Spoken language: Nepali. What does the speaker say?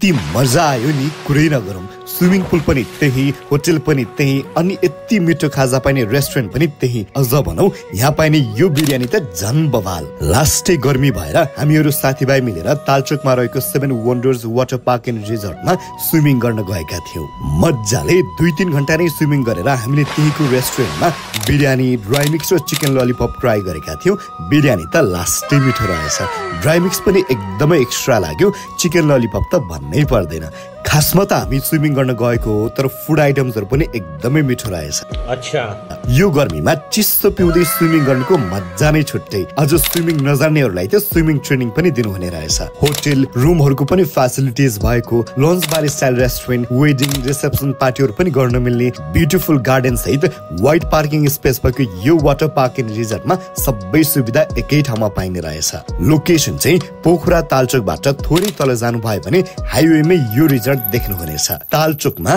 यति मजा आयो नि कुरै नगरौँ। स्विमिङ पुल पनि त्यही, होटल पनि त्यही, अनि यति मिठो खाजा पाइने रेस्टुरेन्ट पनि त्यही। अझ भनौँ यहाँ पाइने यो बिरयानी त झन् बवाल। लास्टै गर्मी भएर हामीहरू साथीभाइ मिलेर तालचोकमा रहेको 7 वन्डर्स वाटर पार्क एन्ड रिजोर्टमा स्विमिङ गर्न गएका थियौँ। मजाले 2-3 घण्टा नै स्विमिङ गरेर हामीले त्यहीको रेस्टुरेन्टमा बिरयानी, ड्राई मिक्स र चिकन ललिपप ट्राई गरेका थियौँ। बिरयानी त लास्टै मिठो रहेछ। ड्राई मिक्स पनि एकदमै एक्स्ट्रा लाग्यो। चिकन ललिपप त भन्नै पर्दैन। खासमा त हामी स्विमिङ गर्न गएको हो, तर फुड आइटम्सहरू पनि एकदमै मिठो रहेछ। अच्छा, यो गर्मीमा चिसो पिउँदै स्विमिङ गर्नुको मजा नै छुट्टै। अझ स्विमिङ नजान्नेहरूलाई त स्विमिङ ट्रेनिङ पनि दिनुहुने रहेछ। होटल रुमहरूको पनि फेसिलिटिज भएको, लन्च बार स्टाइल रेस्टुरेन्ट, वेडिङ, रिसेप्सन पार्टीहरू पनि गर्न मिल्ने, ब्युटिफुल गार्डन सहित वाइड पार्किङ स्पेस भएको यो वाटर पार्क एन्ड रिजोर्टमा सबै सुविधा एकै ठाउँमा पाइने रहेछ। लोकेसन चाहिँ पोखरा तालचोकबाट थोरै तल जानु भयो भने हाइवेमै यो रिजोर्ट देख्नुहुनेछ। तालचोकमा